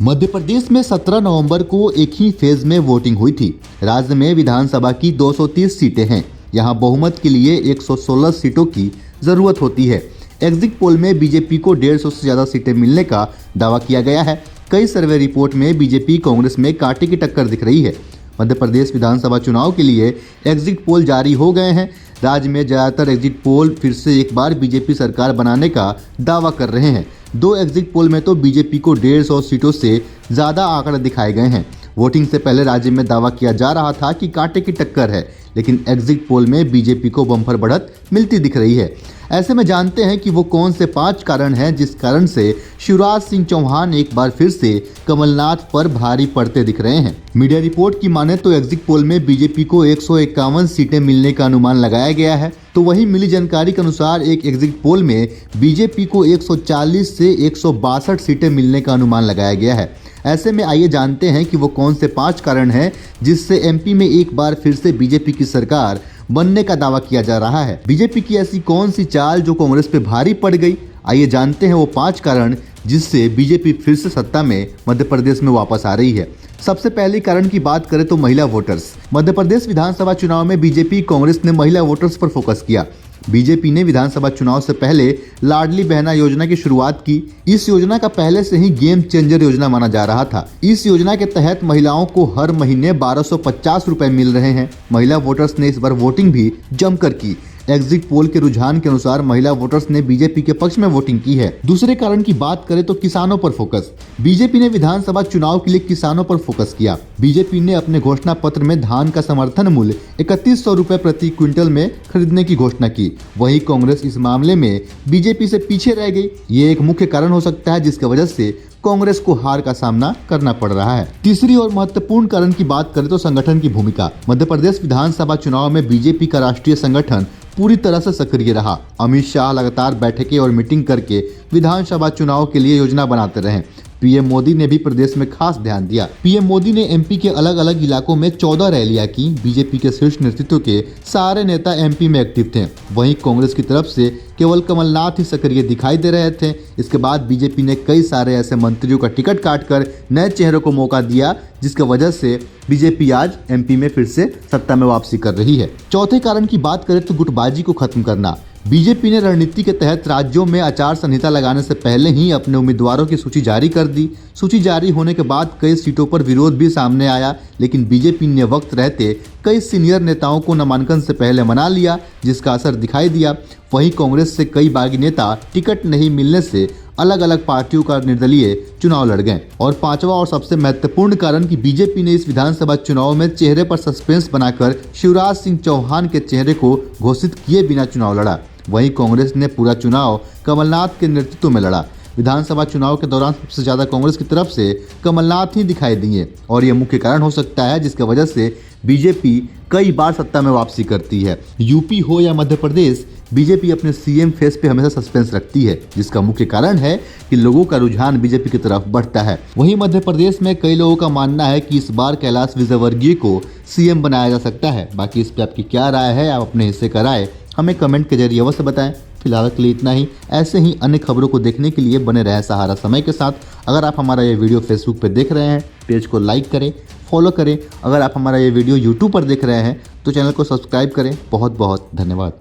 मध्य प्रदेश में 17 नवंबर को एक ही फेज में वोटिंग हुई थी। राज्य में विधानसभा की 230 सीटें हैं। यहां बहुमत के लिए 116 सीटों की जरूरत होती है। एग्जिट पोल में बीजेपी को 150 से ज्यादा सीटें मिलने का दावा किया गया है। कई सर्वे रिपोर्ट में बीजेपी कांग्रेस में कांटे की टक्कर दिख रही है। मध्य प्रदेश विधानसभा चुनाव के लिए एग्जिट पोल जारी हो गए हैं। राज्य में ज्यादातर एग्जिट पोल फिर से एक बार बीजेपी सरकार बनाने का दावा कर रहे हैं। 2 एग्जिट पोल में तो बीजेपी को 150 सीटों से ज़्यादा आंकड़े दिखाए गए हैं। वोटिंग से पहले राज्य में दावा किया जा रहा था कि कांटे की टक्कर है, लेकिन एग्जिट पोल में बीजेपी को बम्पर बढ़त मिलती दिख रही है। ऐसे में जानते हैं कि वो कौन से 5 कारण हैं जिस कारण से शिवराज सिंह चौहान एक बार फिर से कमलनाथ पर भारी पड़ते दिख रहे हैं। मीडिया रिपोर्ट की माने तो एग्जिट पोल में बीजेपी को 151 सीटें मिलने का अनुमान लगाया गया है। तो वहीं मिली जानकारी के अनुसार एक एग्जिट पोल में बीजेपी को 140 से 162 सीटें मिलने का अनुमान लगाया गया है। ऐसे में आइए जानते हैं कि वो कौन से 5 कारण हैं जिससे एमपी में एक बार फिर से बीजेपी की सरकार बनने का दावा किया जा रहा है। बीजेपी की ऐसी कौन सी चाल जो कांग्रेस पे भारी पड़ गई, आइए जानते हैं वो 5 कारण जिससे बीजेपी फिर से सत्ता में मध्य प्रदेश में वापस आ रही है। सबसे पहले कारण की बात करें तो महिला वोटर्स। मध्य प्रदेश विधानसभा चुनाव में बीजेपी कांग्रेस ने महिला वोटर्स पर फोकस किया। बीजेपी ने विधानसभा चुनाव से पहले लाडली बहना योजना की शुरुआत की। इस योजना का पहले से ही गेम चेंजर योजना माना जा रहा था। इस योजना के तहत महिलाओं को हर महीने 1250 रुपए मिल रहे हैं। महिला वोटर्स ने इस बार वोटिंग भी जमकर की। एग्जिट पोल के रुझान के अनुसार महिला वोटर्स ने बीजेपी के पक्ष में वोटिंग की है। दूसरे कारण की बात करें तो किसानों पर फोकस। बीजेपी ने विधानसभा चुनाव के लिए किसानों पर फोकस किया। बीजेपी ने अपने घोषणा पत्र में धान का समर्थन मूल्य 3100 रुपए प्रति क्विंटल में खरीदने की घोषणा की। वहीं कांग्रेस इस मामले में बीजेपी से पीछे रह गई। ये एक मुख्य कारण हो सकता है जिसकी वजह से कांग्रेस को हार का सामना करना पड़ रहा है। तीसरी और महत्वपूर्ण कारण की बात करें तो संगठन की भूमिका। मध्य प्रदेश विधानसभा चुनाव में बीजेपी का राष्ट्रीय संगठन पूरी तरह से सक्रिय रहा। अमित शाह लगातार बैठकें और मीटिंग करके विधानसभा चुनाव के लिए योजना बनाते रहे। पीएम मोदी ने भी प्रदेश में खास ध्यान दिया। पीएम मोदी ने एमपी के अलग अलग इलाकों में 14 रैलियां की। बीजेपी के शीर्ष नेतृत्व के सारे नेता एमपी में एक्टिव थे। वहीं कांग्रेस की तरफ से केवल कमलनाथ ही सक्रिय दिखाई दे रहे थे। इसके बाद बीजेपी ने कई सारे ऐसे मंत्रियों का टिकट काटकर नए चेहरों को मौका दिया, जिसकी वजह से बीजेपी आज एमपी में फिर से सत्ता में वापसी कर रही है। चौथे कारण की बात करें तो गुटबाजी को खत्म करना। बीजेपी ने रणनीति के तहत राज्यों में आचार संहिता लगाने से पहले ही अपने उम्मीदवारों की सूची जारी कर दी। सूची जारी होने के बाद कई सीटों पर विरोध भी सामने आया, लेकिन बीजेपी ने वक्त रहते कई सीनियर नेताओं को नामांकन से पहले मना लिया, जिसका असर दिखाई दिया। वहीं कांग्रेस से कई बागी नेता टिकट नहीं मिलने से अलग अलग पार्टियों का निर्दलीय चुनाव लड़ गए। और 5वां और सबसे महत्वपूर्ण कारण कि बीजेपी ने इस विधानसभा चुनाव में चेहरे पर सस्पेंस बनाकर शिवराज सिंह चौहान के चेहरे को घोषित किए बिना चुनाव लड़ा। वहीं कांग्रेस ने पूरा चुनाव कमलनाथ के नेतृत्व में लड़ा। विधानसभा चुनाव के दौरान सबसे ज्यादा कांग्रेस की तरफ से कमलनाथ ही दिखाई दिए और यह मुख्य कारण हो सकता है जिसकी वजह से बीजेपी कई बार सत्ता में वापसी करती है। यूपी हो या मध्य प्रदेश, बीजेपी अपने सीएम फेस पे हमेशा सस्पेंस रखती है, जिसका मुख्य कारण है कि लोगों का रुझान बीजेपी की तरफ बढ़ता है। वहीं मध्य प्रदेश में कई लोगों का मानना है कि इस बार कैलाश विजयवर्गीय को सीएम बनाया जा सकता है। बाकी इस पे आपकी क्या राय है, आप अपने हिस्से का राय हमें कमेंट के जरिए अवश्य बताएं। फिलहाल के लिए इतना ही। ऐसे ही अन्य खबरों को देखने के लिए बने रहें सहारा समय के साथ। अगर आप हमारा ये वीडियो फेसबुक पे देख रहे हैं, पेज को लाइक करें, फॉलो करें। अगर आप हमारा ये वीडियो यूट्यूब पर देख रहे हैं तो चैनल को सब्सक्राइब करें। बहुत बहुत धन्यवाद।